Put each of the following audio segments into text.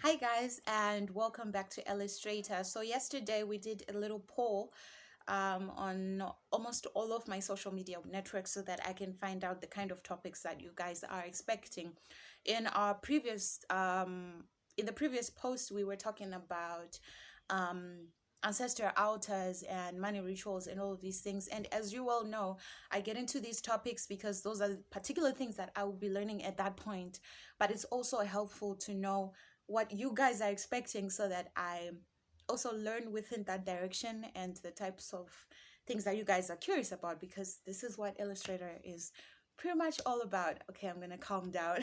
Hi guys, and welcome back to Illustrator. So yesterday we did a little poll on almost all of my social media networks so that I can find out the kind of topics that you guys are expecting. In our previous in the previous post, we were talking about um ancestor altars and money rituals and all of these things. And as you all know, I get into these topics because those are particular things that I will be learning at that point. But it's also helpful to know what you guys are expecting so that I also learn within that direction and the types of things that you guys are curious about, because this is what Illustrator is pretty much all about. Okay, I'm gonna calm down.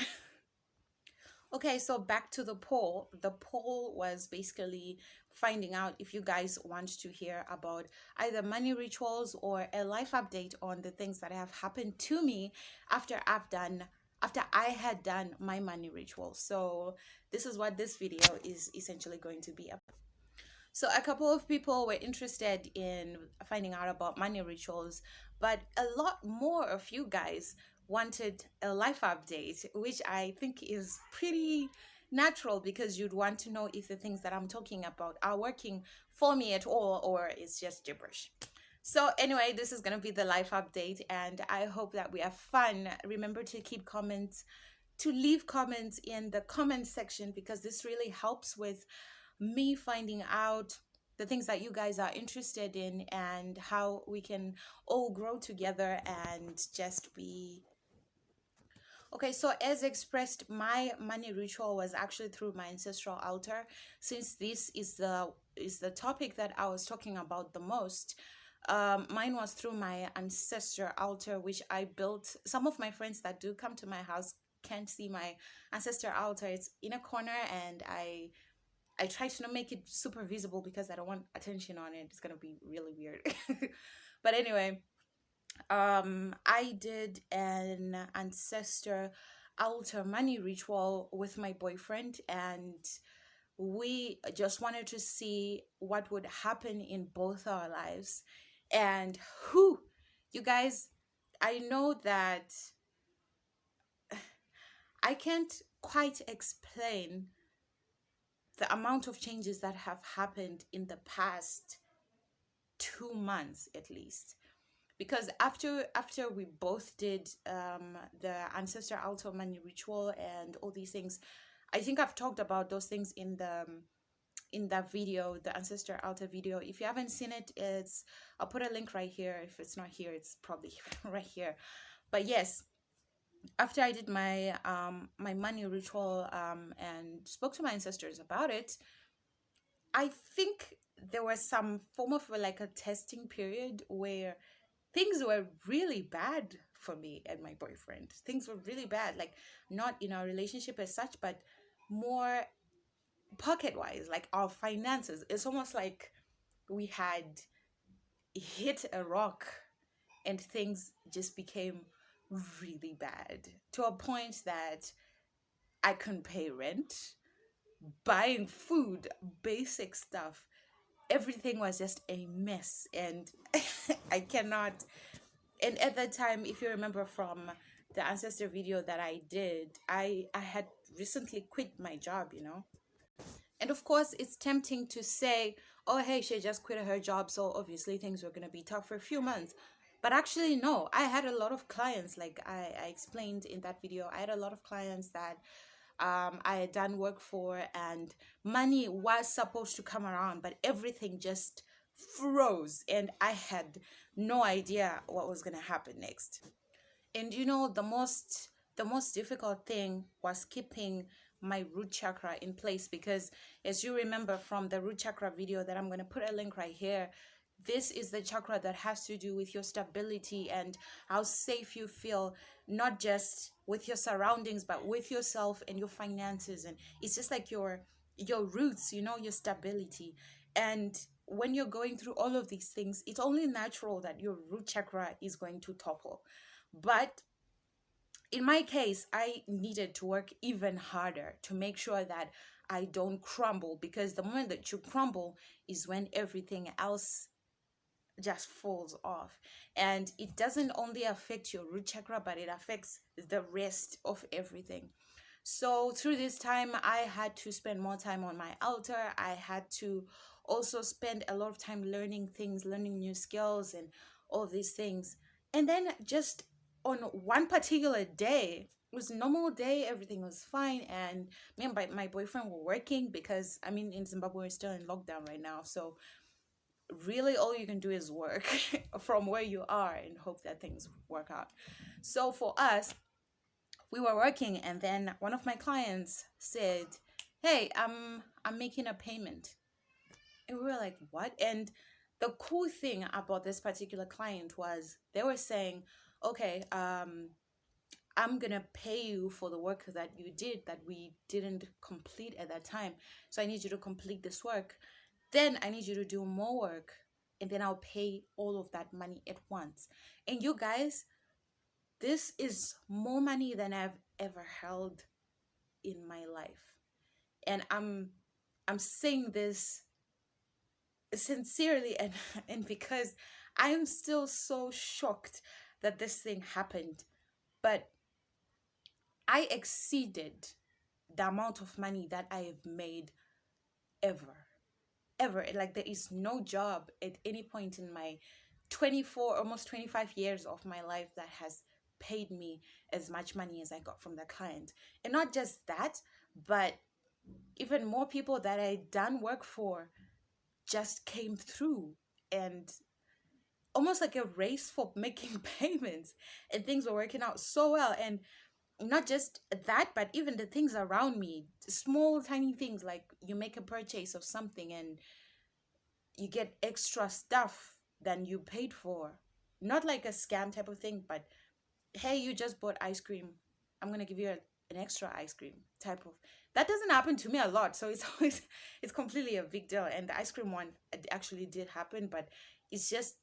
Okay, so back to the poll. The poll was basically finding out if you guys want to hear about either money rituals or a life update on the things that have happened to me after I had done my money ritual. So this is what this video is essentially going to be about. So a couple of people were interested in finding out about money rituals, but a lot more of you guys wanted a life update, which I think is pretty natural because you'd want to know if the things that I'm talking about are working for me at all or it's just gibberish. So anyway, this is going to be the life update and I hope that we have fun. Remember to leave comments in the comment section because this really helps with me finding out the things that you guys are interested in and how we can all grow together and just be okay. So as expressed, my money ritual was actually through my ancestral altar, since this is the topic that I was talking about the most. Mine was through my ancestor altar, which I built. Some of my friends that do come to my house can't see my ancestor altar. It's in a corner, and I try to not make it super visible because I don't want attention on it. It's gonna be really weird. But anyway, I did an ancestor altar money ritual with my boyfriend, and we just wanted to see what would happen in both our lives. And who, you guys, I know that I can't quite explain the amount of changes that have happened in the past 2 months at least, because after we both did the ancestor altar money ritual and all these things. I think I've talked about those things in that video, the ancestor altar video. If you haven't seen it, I'll put a link right here. If it's not here, it's probably right here. But yes, after I did my money ritual and spoke to my ancestors about it, I think there was some form of like a testing period where things were really bad for me and my boyfriend. Things were really bad, like not in our relationship as such, but more pocket wise, like our finances. It's almost like we had hit a rock and things just became really bad to a point that I couldn't pay rent, buying food, basic stuff. Everything was just a mess, and I cannot. And at that time, if you remember from the ancestor video that I did, I had recently quit my job. And of course, it's tempting to say, oh, hey, she just quit her job, so obviously things were going to be tough for a few months. But actually, no, I had a lot of clients, like I explained in that video. I had a lot of clients that I had done work for, and money was supposed to come around, but everything just froze, and I had no idea what was going to happen next. And the most difficult thing was keeping my root chakra in place, because as you remember from the root chakra video that I'm going to put a link right here, this is the chakra that has to do with your stability and how safe you feel, not just with your surroundings but with yourself and your finances. And it's just like your roots, your stability. And when you're going through all of these things, it's only natural that your root chakra is going to topple. But in my case, I needed to work even harder to make sure that I don't crumble, because the moment that you crumble is when everything else just falls off. And it doesn't only affect your root chakra, but it affects the rest of everything. So through this time, I had to spend more time on my altar. I had to also spend a lot of time learning things, learning new skills, and all these things. And then just on one particular day, it was a normal day, everything was fine. And me and my boyfriend were working because, I mean, in Zimbabwe, we're still in lockdown right now. So really all you can do is work from where you are and hope that things work out. So for us, we were working, and then one of my clients said, "Hey, I'm making a payment." And we were like, "What?" And the cool thing about this particular client was they were saying, "Okay, I'm gonna pay you for the work that you did that we didn't complete at that time. So I need you to complete this work. Then I need you to do more work, and then I'll pay all of that money at once." And you guys, this is more money than I've ever held in my life. And I'm saying this sincerely, and and because I am still so shocked that this thing happened. But I exceeded the amount of money that I have made ever. Like, there is no job at any point in my 24, almost 25 years of my life that has paid me as much money as I got from the client. And not just that, but even more people that I done work for just came through, and almost like a race for making payments, and things were working out so well. And not just that, but even the things around me, small tiny things, like you make a purchase of something and you get extra stuff than you paid for. Not like a scam type of thing, but hey, you just bought ice cream, I'm gonna give you an extra ice cream type of. That doesn't happen to me a lot, so it's always, it's completely a big deal. And the ice cream one actually did happen, but it's just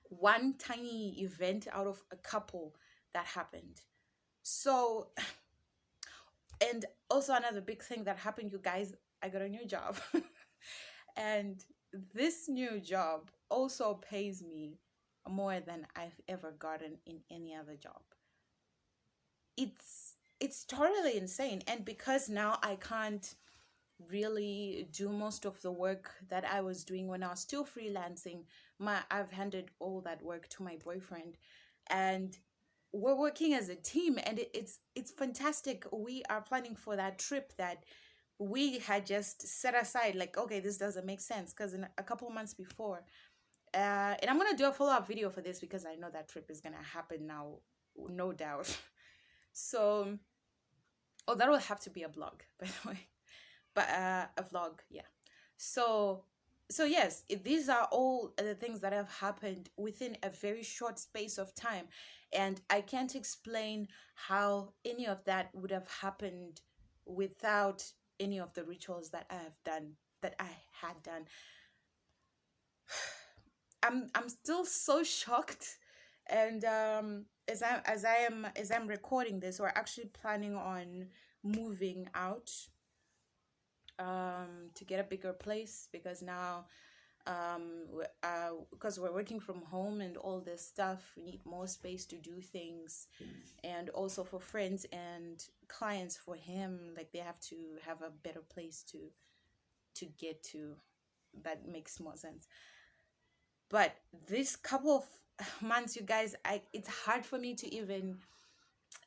one tiny event out of a couple that happened. So, and also another big thing that happened, you guys, I got a new job. And this new job also pays me more than I've ever gotten in any other job. It's totally insane. And because now I can't really do most of the work that I was doing when I was still freelancing, I've handed all that work to my boyfriend, and we're working as a team, and it's fantastic. We are planning for that trip that we had just set aside, like, okay, this doesn't make sense because in a couple months before, and I'm gonna do a follow-up video for this because I know that trip is gonna happen now, no doubt. So, oh, that will have to be a blog, by the way, but a vlog, yeah. So, yes, these are all the things that have happened within a very short space of time, and I can't explain how any of that would have happened without any of the rituals that I have done, that I had done. I'm still so shocked. And as I'm recording this, we're actually planning on moving out, to get a bigger place, because now, because we're working from home and all this stuff, we need more space to do things. And also for friends and clients, for him, like, they have to have a better place to get to. That makes more sense. But this couple of months, you guys, it's hard for me to even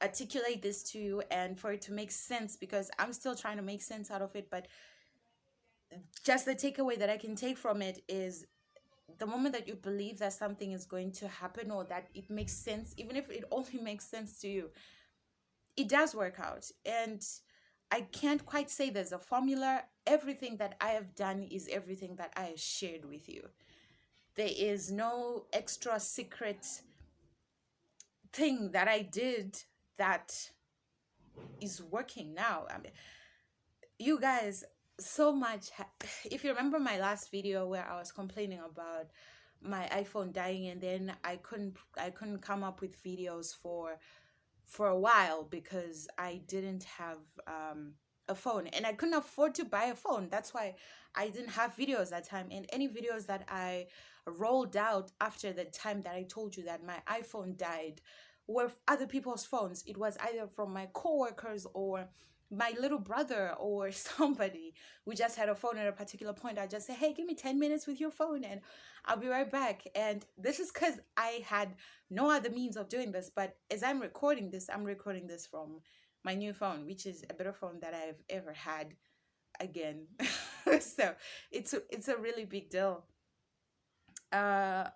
articulate this to you and for it to make sense, because I'm still trying to make sense out of it. But just the takeaway that I can take from it is, the moment that you believe that something is going to happen, or that it makes sense, even if it only makes sense to you, it does work out. And I can't quite say there's a formula. Everything that I have done is everything that I have shared with you. There is no extra secret thing that I did that is working now. I mean, you guys, so much. If you remember my last video where I was complaining about my iPhone dying, and then I couldn't come up with videos for a while because I didn't have a phone, and I couldn't afford to buy a phone. That's why I didn't have videos that time. And any videos that I rolled out after the time that I told you that my iPhone died were other people's phones. It was either from my coworkers or my little brother or somebody. We just had a phone at a particular point. I just say, hey, give me 10 minutes with your phone and I'll be right back. And this is because I had no other means of doing this. But as I'm recording this from my new phone, which is a better phone that I've ever had again. So it's a really big deal. Uh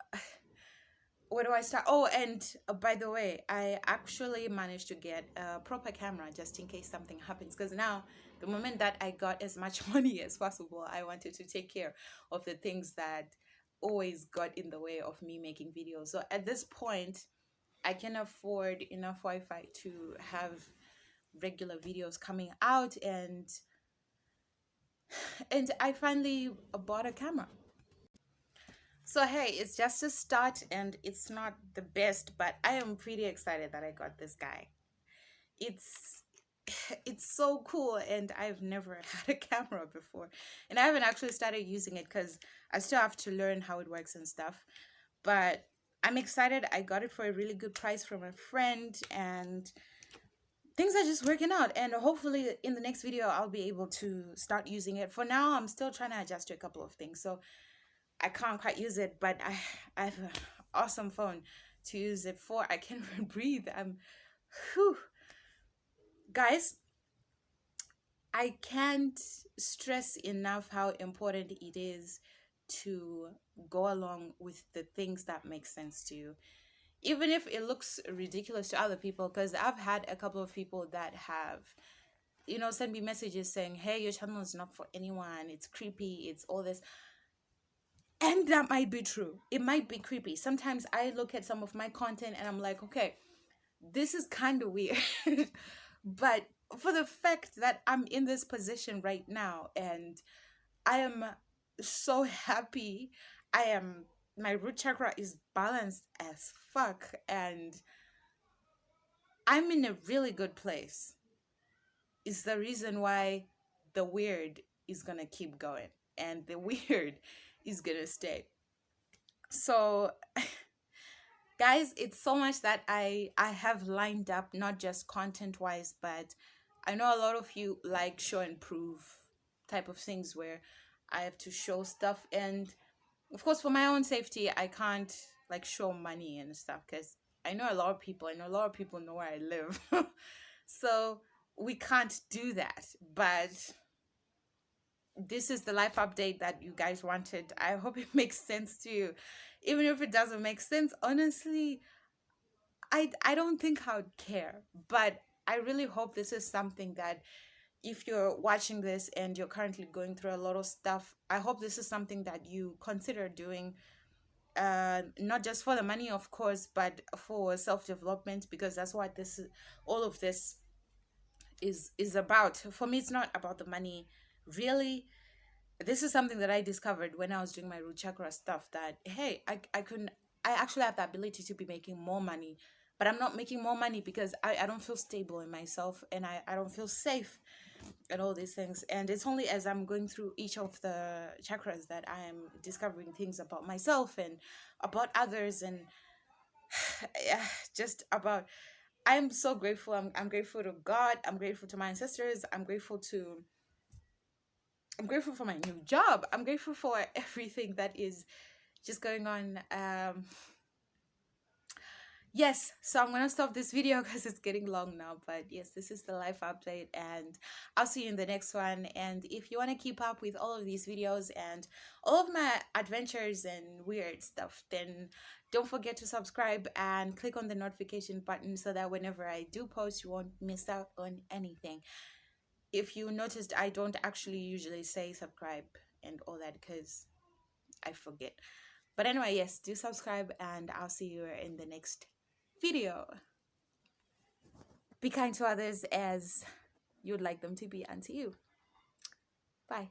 where do I start? Oh, and by the way, I actually managed to get a proper camera just in case something happens. Because now, the moment that I got as much money as possible, I wanted to take care of the things that always got in the way of me making videos. So at this point, I can afford enough Wi-Fi to have regular videos coming out, and I finally bought a camera. So hey, it's just a start and it's not the best, but I am pretty excited that I got this guy. It's it's so cool and I've never had a camera before. And I haven't actually started using it because I still have to learn how it works and stuff. But I'm excited. I got it for a really good price from a friend and things are just working out, and hopefully in the next video I'll be able to start using it. For now, I'm still trying to adjust to a couple of things. So I can't quite use it, but I have an awesome phone to use it for. I can't even breathe. Whew. Guys, I can't stress enough how important it is to go along with the things that make sense to you. Even if it looks ridiculous to other people, because I've had a couple of people that have, sent me messages saying, hey, your channel is not for anyone. It's creepy. It's all this. And that might be true. It might be creepy. Sometimes I look at some of my content and I'm like, okay, this is kind of weird. But for the fact that I'm in this position right now and I am so happy, my root chakra is balanced as fuck and I'm in a really good place. Is the reason why the weird is gonna keep going and the weird is gonna stay. So guys, it's so much that I have lined up, not just content wise, but I know a lot of you like show and prove type of things where I have to show stuff, and of course for my own safety I can't like show money and stuff because I know a lot of people know where I live. So we can't do that, but this is the life update that you guys wanted. I hope it makes sense to you. Even if it doesn't make sense, honestly, I don't think I would care. But I really hope this is something that if you're watching this and you're currently going through a lot of stuff, I hope this is something that you consider doing, not just for the money, of course, but for self-development, because that's what all of this is about. For me, it's not about the money, really. This is something that I discovered when I was doing my root chakra stuff, that hey, I actually have the ability to be making more money, but I'm not making more money because I don't feel stable in myself, and I don't feel safe and all these things. And it's only as I'm going through each of the chakras that I am discovering things about myself and about others, and yeah, just about, I'm so grateful. I'm grateful to God. I'm grateful to my ancestors. I'm grateful for my new job. I'm grateful for everything that is just going on. Yes, so I'm gonna stop this video because it's getting long now. But yes, this is the life update, and I'll see you in the next one. And if you want to keep up with all of these videos and all of my adventures and weird stuff, then don't forget to subscribe and click on the notification button so that whenever I do post, you won't miss out on anything. If you noticed, I don't actually usually say subscribe and all that because I forget. But anyway, yes, do subscribe and I'll see you in the next video. Be kind to others as you'd like them to be unto you. Bye.